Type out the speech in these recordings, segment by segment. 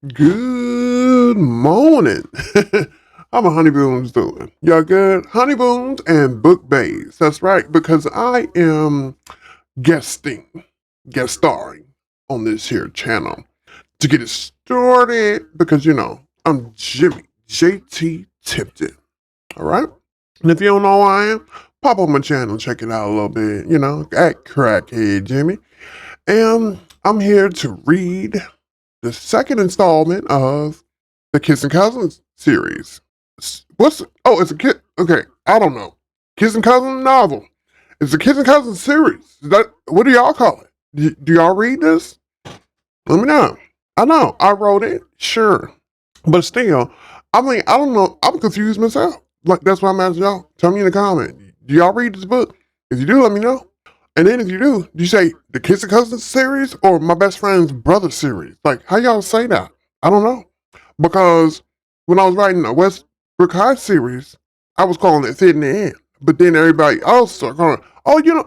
Good morning. How my honeyboons doing? Y'all good? Honeyboons and book bays. That's right, because I am guest starring on this here channel. To get it started, because I'm Jimmie, JT Tipton. All right? And if you don't know who I am, pop on my channel, check it out a little bit, at Crackhead Jimmie. And I'm here to read the second installment of the Kissing Cousins series. It's a kid. Okay, I don't know. Kissing Cousins novel. It's a Kissing Cousins series. What do y'all call it? Do y'all read this? Let me know. I know I wrote it, sure, but still, I don't know. I'm confused myself. Like that's why I'm asking y'all. Tell me in the comment. Do y'all read this book? If you do, let me know. And then if you do you say the Kissing Cousins series or my best friend's brother series? Like, how y'all say that? I don't know. Because when I was writing the Westbrook High series, I was calling it Fit in the End. But then everybody else started calling, when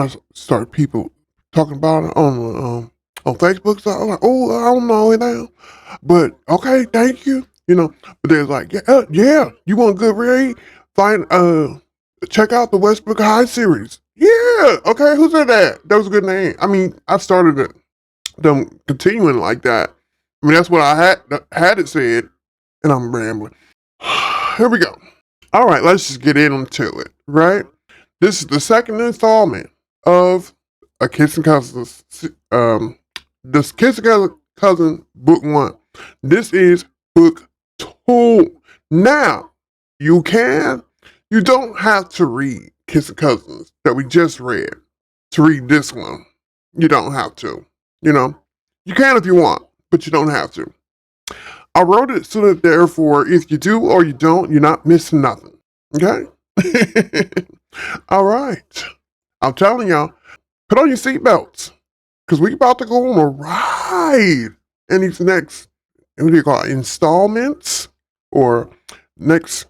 I started people talking about it on Facebook, so I was like, oh, I don't know it now. But okay, thank you. But there's like, yeah, you want a good read? Check out the Westbrook High series. Yeah, okay, who said that? That was a good name. I mean, I started them continuing like that. I mean, that's what I had it said, and I'm rambling. Here we go. All right, let's just get into it, right? This is the second installment of a Kissing Cousins, this Kissing Cousin book 1. This is book 2. Now, you don't have to read Kissing Cousins that we just read to read this one. You don't have to. You can if you want, but you don't have to. I wrote it so that therefore, if you do or you don't, you're not missing nothing. Okay? All right. I'm telling y'all, put on your seatbelts because we about to go on a ride in these next, what do you call it, installments or next,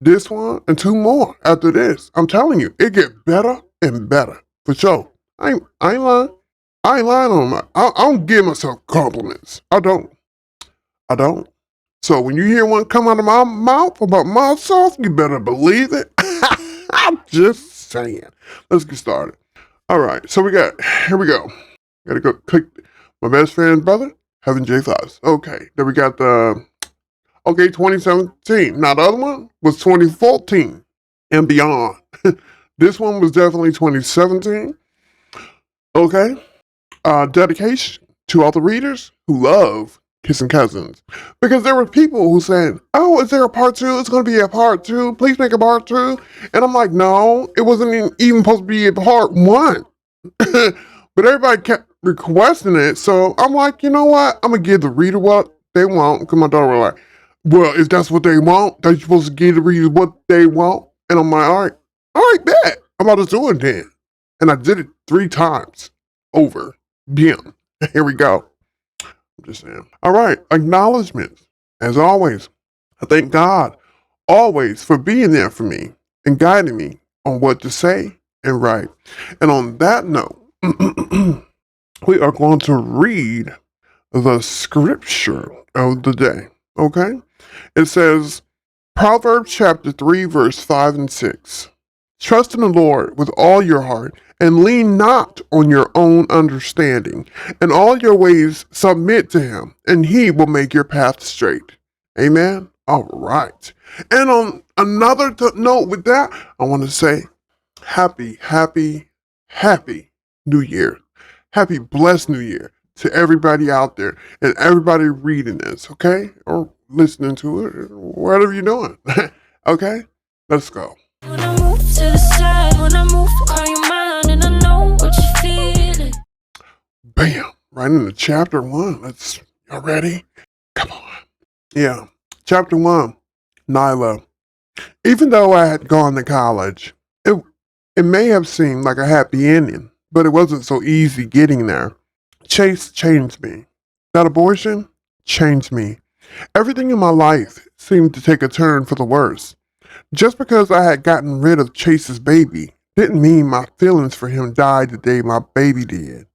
this one and 2 more after this. I'm telling you, it get better and better for sure. I ain't lying. I ain't lying on my. I don't give myself compliments. I don't. So when you hear one come out of my mouth about myself, you better believe it. I'm just saying. Let's get started. All right. So here we go. Gotta go click my best friend's brother, Heaven J Thoughts. Okay. Then we got 2017. Now the other one was 2014 and beyond. This one was definitely 2017. Okay. Dedication to all the readers who love Kissing Cousins. Because there were people who said, oh, is there a part 2? It's going to be a part 2. Please make a part 2. And I'm like, no, it wasn't even supposed to be a part 1. But everybody kept requesting it. So I'm like, you know what? I'm going to give the reader what they want. Because my daughter was like, well, if that's what they want, they're supposed to give the readers what they want. And I'm like, all right, bet. I'm about to do it then. And I did it 3 times over. Bam. Here we go. I'm just saying. All right. Acknowledgements. As always, I thank God always for being there for me and guiding me on what to say and write. And on that note, we are going to read the scripture of the day. Okay? It says, Proverbs chapter 3, verse 5 and 6. Trust in the Lord with all your heart and lean not on your own understanding. In all your ways submit to him, and he will make your path straight. Amen? All right. And on another note with that, I want to say happy New Year. Happy blessed New Year to everybody out there and everybody reading this, okay? Or listening to it, whatever you're doing. Okay? Let's go. When I move to the side, when I move, call your mind, and I know what you're feeling. Bam! Right into chapter 1. Y'all ready? Come on. Yeah. Chapter 1. Nyla. Even though I had gone to college, it may have seemed like a happy ending, but it wasn't so easy getting there. Chase changed me. That abortion changed me. Everything in my life seemed to take a turn for the worse. Just because I had gotten rid of Chase's baby didn't mean my feelings for him died the day my baby did.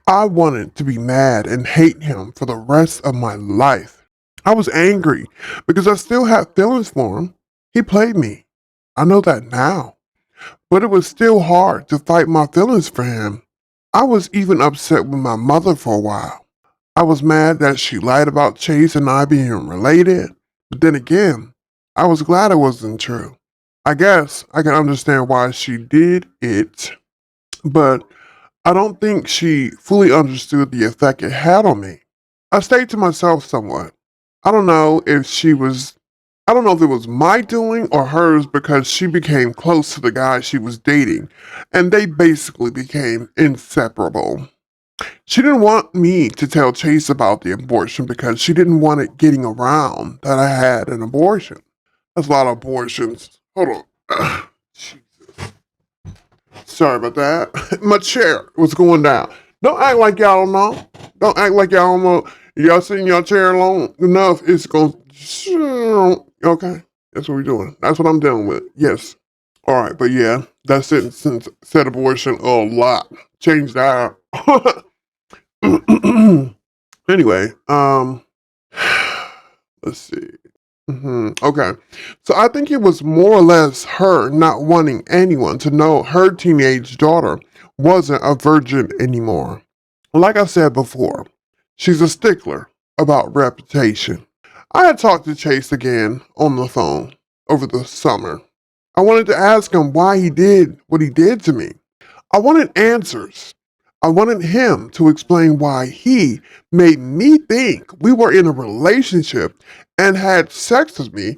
I wanted to be mad and hate him for the rest of my life. I was angry because I still had feelings for him. He played me. I know that now. But it was still hard to fight my feelings for him. I was even upset with my mother for a while. I was mad that she lied about Chase and I being related. But then again, I was glad it wasn't true. I guess I can understand why she did it, but I don't think she fully understood the effect it had on me. I stayed to myself somewhat. I don't know if she was, I don't know if it was my doing or hers because she became close to the guy she was dating and they basically became inseparable. She didn't want me to tell Chase about the abortion because she didn't want it getting around that I had an abortion. That's a lot of abortions. Hold on. Sorry about that. My chair was going down. Don't act like y'all don't know. Don't act like y'all don't know. Y'all sitting in your chair long enough, it's going to... Okay, that's what we're doing. That's what I'm dealing with. Yes. All right, but yeah, that's it since said abortion a lot. Changed that. Anyway, let's see. Okay. So I think it was more or less her not wanting anyone to know her teenage daughter wasn't a virgin anymore. Like I said before, she's a stickler about reputation. I had talked to Chase again on the phone over the summer. I wanted to ask him why he did what he did to me. I wanted answers. I wanted him to explain why he made me think we were in a relationship and had sex with me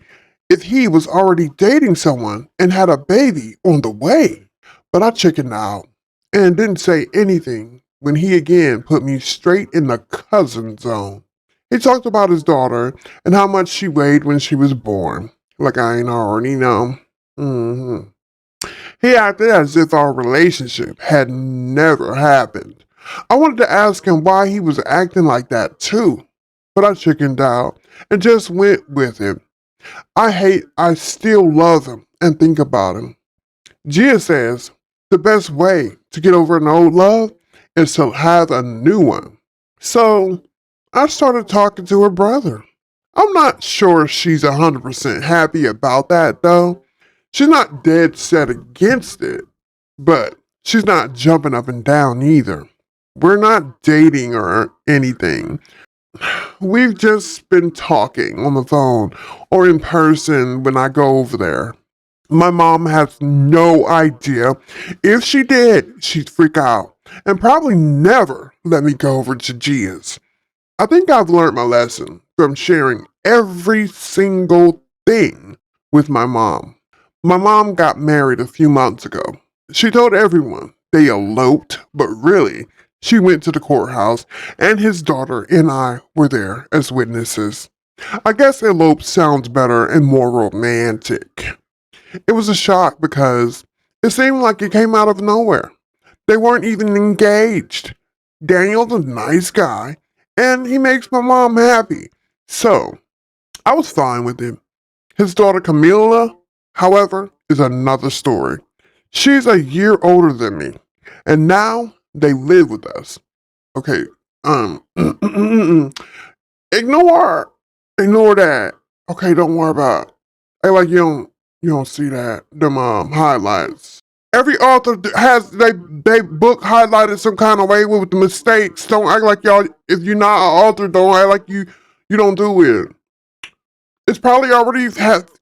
if he was already dating someone and had a baby on the way. But I chickened out and didn't say anything when he again put me straight in the cousin zone. He talked about his daughter and how much she weighed when she was born, like I ain't already know. hmm He acted as if our relationship had never happened. I wanted to ask him why he was acting like that too, but I chickened out and just went with him. I still love him and think about him. Gia says the best way to get over an old love is to have a new one. So I started talking to her brother. I'm not sure she's 100% happy about that though. She's not dead set against it, but she's not jumping up and down either. We're not dating or anything. We've just been talking on the phone or in person when I go over there. My mom has no idea. If she did, she'd freak out and probably never let me go over to Gia's. I think I've learned my lesson from sharing every single thing with my mom. My mom got married a few months ago. She told everyone they eloped, but really, she went to the courthouse and his daughter and I were there as witnesses. I guess elope sounds better and more romantic. It was a shock because it seemed like it came out of nowhere. They weren't even engaged. Daniel's a nice guy, and he makes my mom happy. So, I was fine with him. His daughter Camila, however, is another story. She's a year older than me, and now they live with us. Okay, ignore, ignore that. Okay, don't worry about it. Hey, like you don't see that them highlights. Every author has they book highlighted some kind of way with the mistakes. Don't act like y'all. If you're not an author, don't act like you don't do it. It's probably already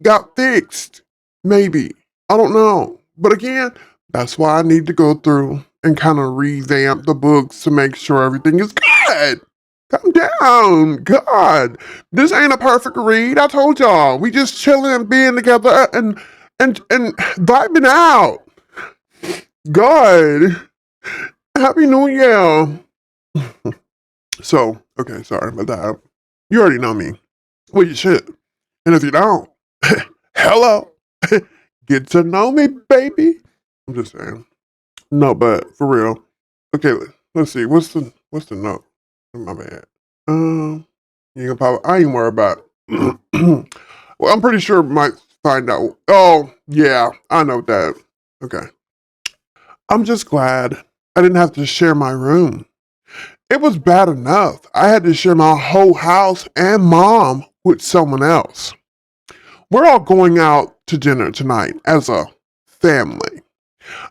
got fixed. Maybe. I don't know. But again, that's why I need to go through and kind of revamp the books to make sure everything is good. Calm down. God. This ain't a perfect read. I told y'all. We just chilling and being together and vibing out. God. Happy New Year. So, okay, sorry about that. You already know me. Well, you should. And if you don't, hello. Get to know me, baby. I'm just saying. No, but for real. Okay, let's see. What's the note? My bad. You can probably I ain't worry about it. Well, I'm pretty sure might find out. Oh, yeah, I know that. Okay. I'm just glad I didn't have to share my room It was bad enough. I had to share my whole house and mom with someone else. We're all going out to dinner tonight as a family.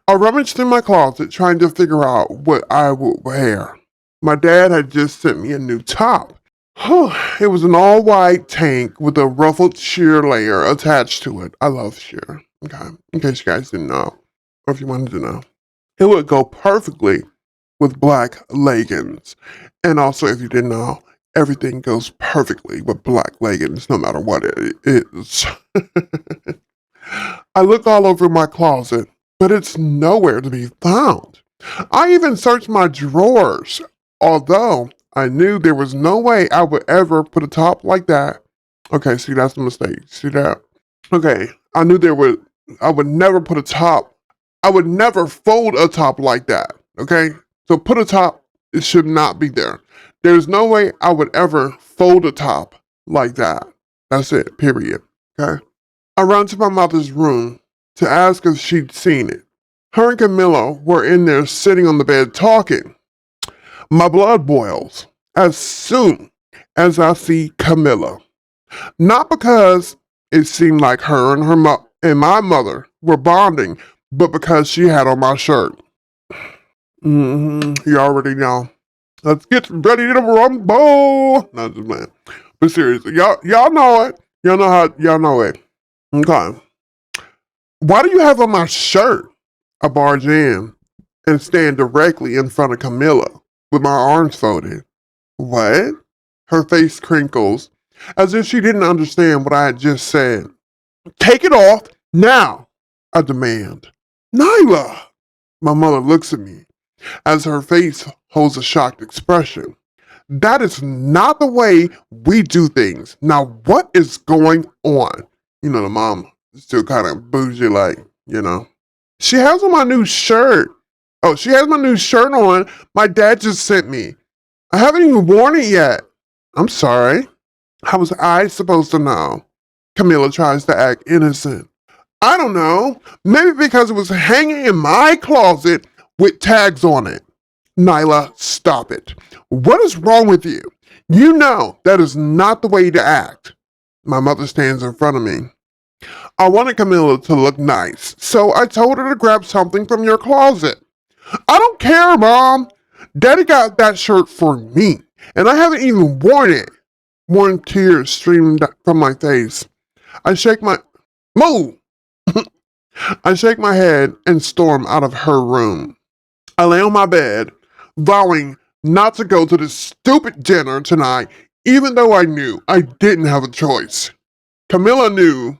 I rummaged through my closet trying to figure out what I would wear. My dad had just sent me a new top. It was an all-white tank with a ruffled sheer layer attached to it. I love sheer. Okay, in case you guys didn't know, or if you wanted to know. It would go perfectly with black leggings. And also, if you didn't know, everything goes perfectly with black leggings, no matter what it is. I look all over my closet, but it's nowhere to be found. I even searched my drawers, although I knew there was no way I would ever put a top like that. Okay, see, that's the mistake. See that? Okay, I knew I would never put a top. I would never fold a top like that. Okay? So put a top, it should not be there. There's no way I would ever fold a top like that. That's it, period. Okay? I ran to my mother's room to ask if she'd seen it. Her and Camilla were in there sitting on the bed talking. My blood boils as soon as I see Camilla. Not because it seemed like her and and my mother were bonding, but because she had on my shirt. You already know. Let's get ready to rumble. Not just man. But seriously, y'all know it. Y'all know it. Okay. Why do you have on my shirt? I barge in and stand directly in front of Camilla with my arms folded. What? Her face crinkles as if she didn't understand what I had just said. Take it off now, I demand. Nyla! My mother looks at me as her face holds a shocked expression. That is not the way we do things. Now, what is going on? You know, the mom is still kind of bougie, like, you know. She has on my new shirt. Oh, she has my new shirt on. My dad just sent me. I haven't even worn it yet. I'm sorry. How was I supposed to know? Camilla tries to act innocent. I don't know. Maybe because it was hanging in my closet with tags on it. Nyla, stop it. What is wrong with you? You know that is not the way to act. My mother stands in front of me. I wanted Camilla to look nice, so I told her to grab something from your closet. I don't care, Mom. Daddy got that shirt for me, and I haven't even worn it. Warm tears stream from my face. I shake my... Move! I shake my head and storm out of her room. I lay on my bed, vowing not to go to this stupid dinner tonight, even though I knew I didn't have a choice. Camilla knew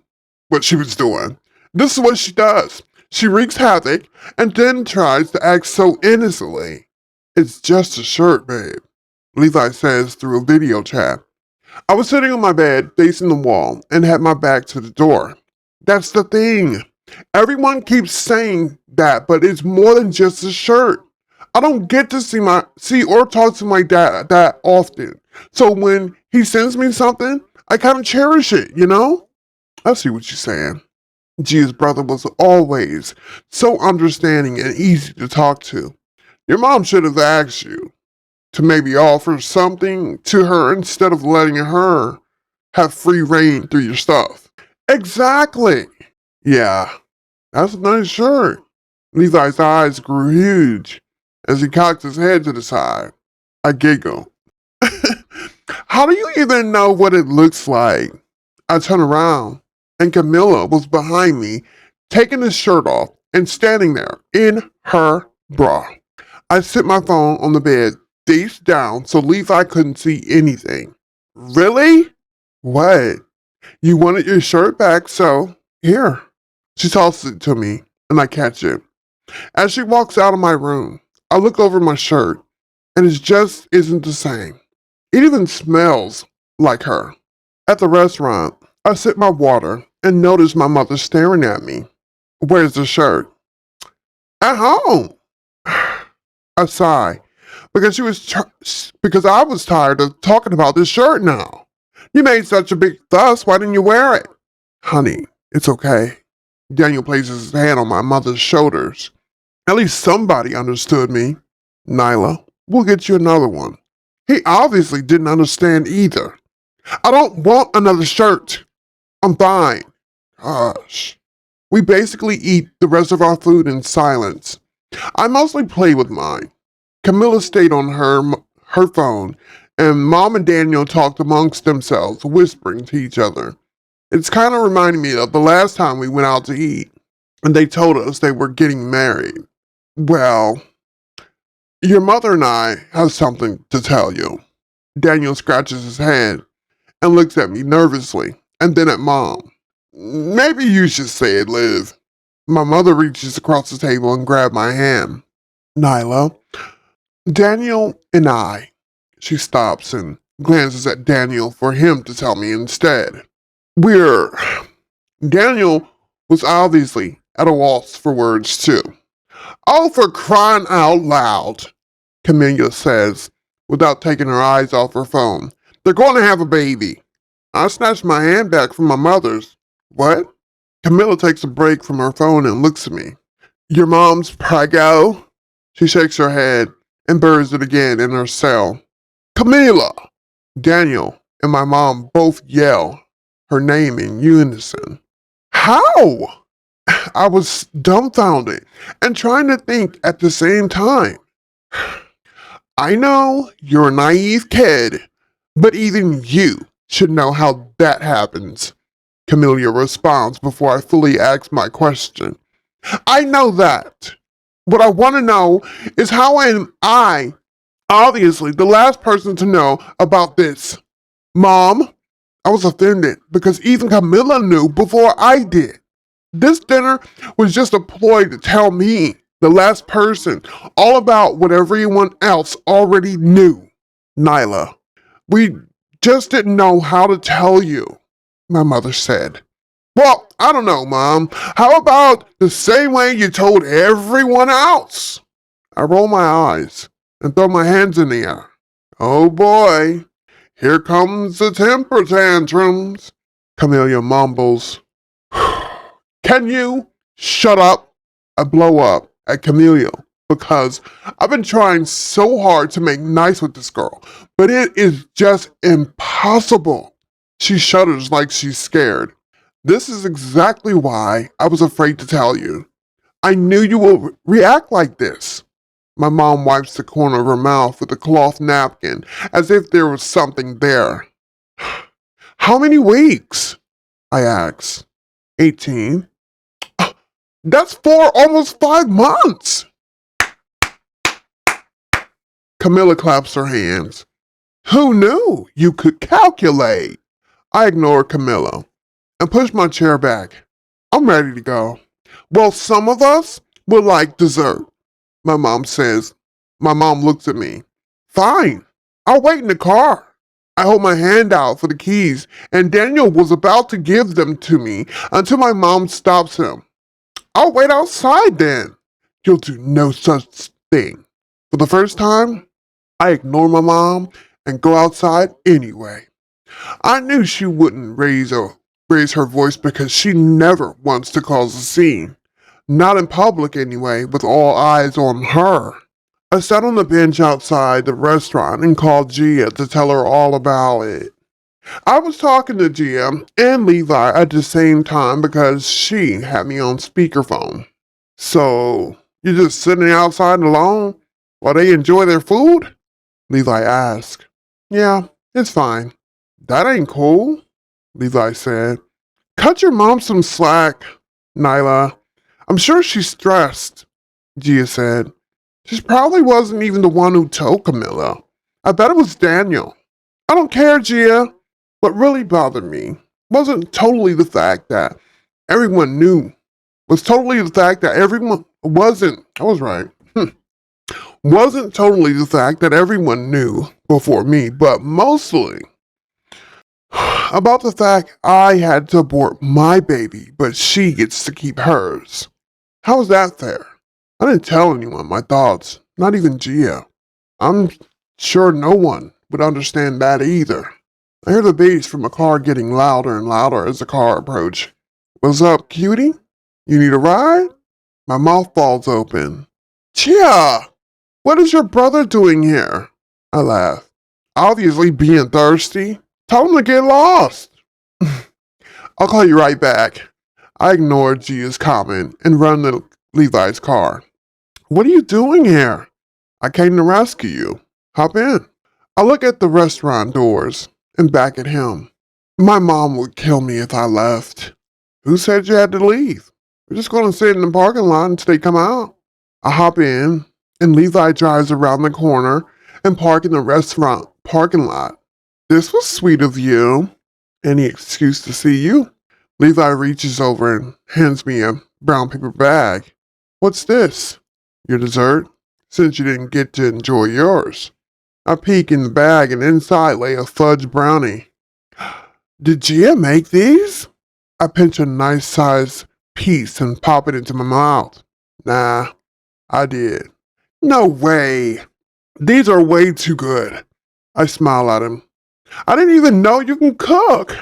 what she was doing. This is what she does. She wreaks havoc and then tries to act so innocently. It's just a shirt, babe, Levi says through a video chat. I was sitting on my bed facing the wall and had my back to the door. That's the thing. Everyone keeps saying that, but it's more than just a shirt. I don't get to see or talk to my dad that often. So when he sends me something, I kind of cherish it, you know? I see what you're saying. Gia's brother was always so understanding and easy to talk to. Your mom should have asked you to maybe offer something to her instead of letting her have free reign through your stuff. Exactly. Yeah, that's a nice shirt. Levi's eyes grew huge as he cocked his head to the side. I giggle. How do you even know what it looks like? I turn around and Camilla was behind me, taking his shirt off and standing there in her bra. I sit my phone on the bed face down so Levi couldn't see anything. Really? What? You wanted your shirt back, so here. She tosses it to me and I catch it. As she walks out of my room, I look over my shirt and it just isn't the same. It even smells like her. At the restaurant, I sip my water and notice my mother staring at me. Where's the shirt? At home. I sigh because because I was tired of talking about this shirt now. You made such a big fuss. Why didn't you wear it? Honey, it's okay. Daniel places his hand on my mother's shoulders. At least somebody understood me. Nyla, We'll get you another one. He obviously didn't understand either. I don't want another shirt. I'm fine. Gosh. We basically eat the rest of our food in silence. I mostly play with mine. Camilla stayed on her phone, and Mom and Daniel talked amongst themselves, whispering to each other. It's kind of reminding me of the last time we went out to eat, and they told us they were getting married. Well, your mother and I have something to tell you. Daniel scratches his head and looks at me nervously, and then at Mom. Maybe you should say it, Liv. My mother reaches across the table and grabs my hand. Nyla, Daniel and I. She stops and glances at Daniel for him to tell me instead. Daniel was obviously at a loss for words too. Oh, for crying out loud, Camilla says, without taking her eyes off her phone. They're going to have a baby. I snatched my hand back from my mother's. What? Camilla takes a break from her phone and looks at me. Your mom's preggo? She shakes her head and buries it again in her cell. Camilla! Daniel and my mom both yell her name in unison. How? I was dumbfounded and trying to think at the same time. I know you're a naive kid, but even you should know how that happens. Camilla responds before I fully ask my question. I know that. What I want to know is how am I, obviously, the last person to know about this? Mom, I was offended because even Camilla knew before I did. This dinner was just a ploy to tell me, the last person, all about what everyone else already knew. Nyla, we just didn't know how to tell you, my mother said. Well, I don't know, Mom. How about the same way you told everyone else? I roll my eyes and throw my hands in the air. Oh boy, here comes the temper tantrums. Camilla mumbles. Can you shut up? I blow up at Camilla because I've been trying so hard to make nice with this girl, but it is just impossible. She shudders like she's scared. This is exactly why I was afraid to tell you. I knew you would react like this. My mom wipes the corner of her mouth with a cloth napkin as if there was something there. How many weeks? I ask. 18. That's 4, almost 5 months. Camilla claps her hands. Who knew you could calculate? I ignore Camilla and push my chair back. I'm ready to go. Well, some of us would like dessert, my mom says. My mom looks at me. Fine, I'll wait in the car. I hold my hand out for the keys, and Daniel was about to give them to me until my mom stops him. I'll wait outside then. You'll do no such thing. For the first time, I ignore my mom and go outside anyway. I knew she wouldn't raise her voice because she never wants to cause a scene. Not in public anyway, with all eyes on her. I sat on the bench outside the restaurant and called Gia to tell her all about it. I was talking to Gia and Levi at the same time because she had me on speakerphone. So, you're just sitting outside alone while they enjoy their food? Levi asked. Yeah, it's fine. That ain't cool, Levi said. Cut your mom some slack, Nyla. I'm sure she's stressed, Gia said. She probably wasn't even the one who told Camilla. I bet it was Daniel. I don't care, Gia. What really bothered me wasn't totally the fact that everyone knew. Was totally the fact that everyone wasn't, I was right. Wasn't totally the fact that everyone knew before me, but mostly about the fact I had to abort my baby, but she gets to keep hers. How is that fair? I didn't tell anyone my thoughts, not even Gia. I'm sure no one would understand that either. I hear the bass from a car getting louder and louder as the car approached. What's up, cutie? You need a ride? My mouth falls open. Chia! What is your brother doing here? I laughed. Obviously being thirsty. Tell him to get lost. I'll call you right back. I ignored Gia's comment and run to Levi's car. What are you doing here? I came to rescue you. Hop in. I look at the restaurant doors and back at him. My mom would kill me if I left. Who said you had to leave? We're just going to sit in the parking lot until they come out. I hop in, and Levi drives around the corner and park in the restaurant parking lot. This was sweet of you. Any excuse to see you? Levi reaches over and hands me a brown paper bag. What's this? Your dessert? Since you didn't get to enjoy yours. I peek in the bag and inside lay a fudge brownie. Did Gia make these? I pinch a nice sized piece and pop it into my mouth. Nah, I did. No way. These are way too good. I smile at him. I didn't even know you can cook.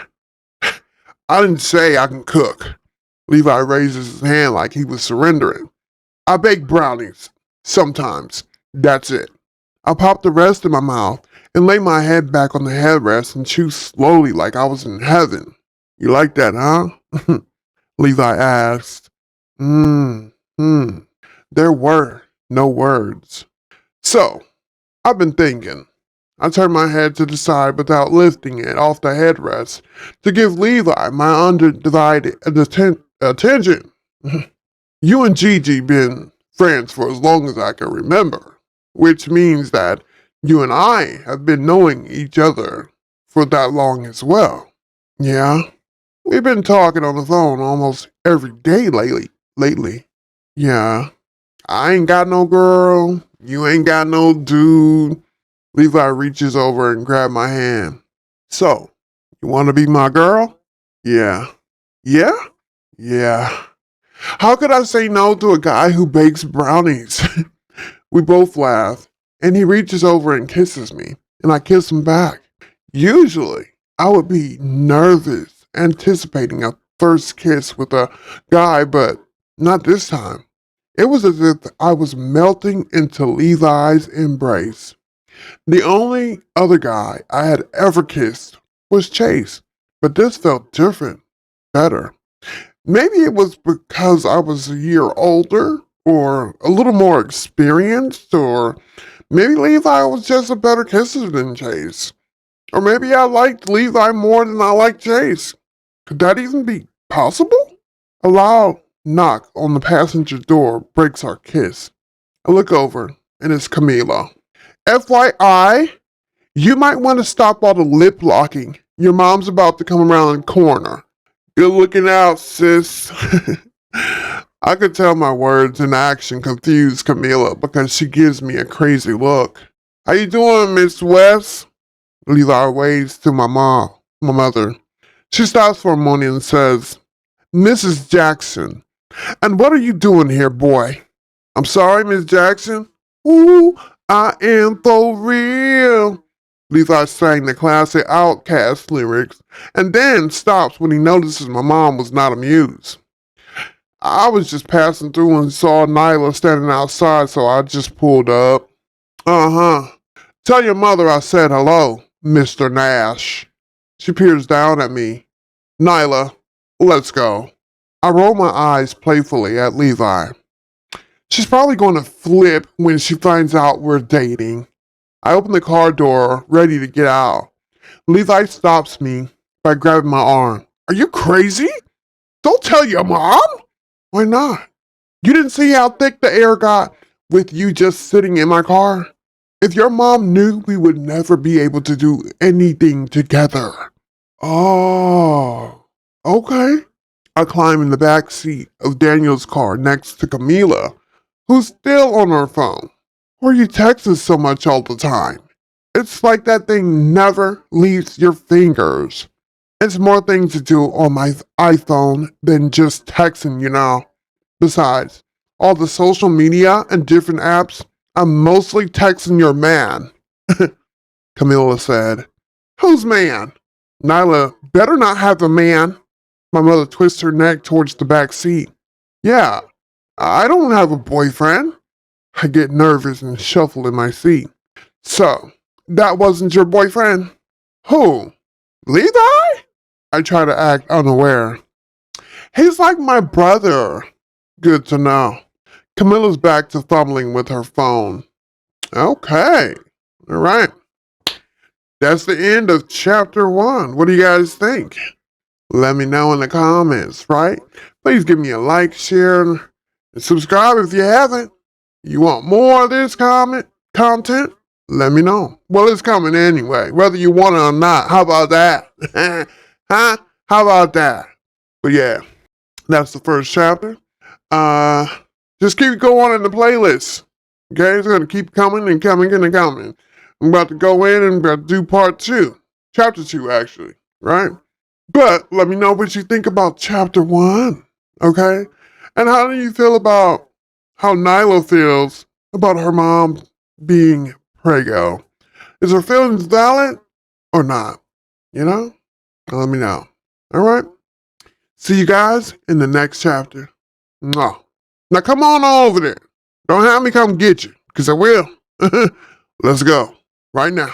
I didn't say I can cook. Levi raises his hand like he was surrendering. I bake brownies. Sometimes. That's it. I pop the rest in my mouth and lay my head back on the headrest and chew slowly like I was in heaven. You like that, huh? Levi asked. There were no words. So, I've been thinking. I turned my head to the side without lifting it off the headrest to give Levi my undivided attention. You and Gigi been friends for as long as I can remember, which means that you and I have been knowing each other for that long as well. Yeah, we've been talking on the phone almost every day lately. Yeah, I ain't got no girl, you ain't got no dude. Levi reaches over and grabs my hand. So, you want to be my girl? Yeah. Yeah? Yeah. How could I say no to a guy who bakes brownies? We both laugh, and he reaches over and kisses me, and I kiss him back. Usually, I would be nervous, anticipating a first kiss with a guy, but not this time. It was as if I was melting into Levi's embrace. The only other guy I had ever kissed was Chase, but this felt different, better. Maybe it was because I was a year older, or a little more experienced, or maybe Levi was just a better kisser than Chase. Or maybe I liked Levi more than I liked Chase. Could that even be possible? A loud knock on the passenger door breaks our kiss. I look over, and it's Camila. FYI, you might want to stop all the lip locking. Your mom's about to come around the corner. Good looking out, sis. I could tell my words and action confused Camila because she gives me a crazy look. How you doing, Miss West? Levi waves to my mother. She stops for a moment and says, Mrs. Jackson. And what are you doing here, boy? I'm sorry, Miss Jackson. Ooh, I am for real. Levi sang the classic Outcast lyrics and then stops when he notices my mom was not amused. I was just passing through and saw Nyla standing outside, so I just pulled up. Uh-huh. Tell your mother I said hello, Mr. Nash. She peers down at me. Nyla, let's go. I roll my eyes playfully at Levi. She's probably going to flip when she finds out we're dating. I open the car door, ready to get out. Levi stops me by grabbing my arm. Are you crazy? Don't tell your mom. Why not? You didn't see how thick the air got with you just sitting in my car? If your mom knew, we would never be able to do anything together. Oh, okay. I climb in the back seat of Daniel's car next to Camila, who's still on her phone. Why are you texting so much all the time? It's like that thing never leaves your fingers. It's more things to do on my iPhone than just texting, you know. Besides, all the social media and different apps, I'm mostly texting your man. Camila said. Whose man? Nyla better not have a man. My mother twists her neck towards the back seat. Yeah, I don't have a boyfriend. I get nervous and shuffle in my seat. So, that wasn't your boyfriend? Who? Levi? I try to act unaware. He's like my brother. Good to know. Camilla's back to fumbling with her phone. Okay. All right. That's the end of chapter 1. What do you guys think? Let me know in the comments, right? Please give me a like, share, and subscribe if you haven't. You want more of this content? Let me know. Well, it's coming anyway, whether you want it or not. How about that? Huh? How about that? But yeah, that's the first chapter. Just keep going in the playlist. Okay, it's gonna keep coming and coming and coming. I'm about to go in and about to do part 2. Chapter 2, actually, right? But let me know what you think about chapter 1, okay? And how do you feel about how Nyla feels about her mom being prego? Is her feelings valid or not? You know? Let me know. All right? See you guys in the next chapter. Mwah. Now come on over there. Don't have me come get you, because I will. Let's go. Right now.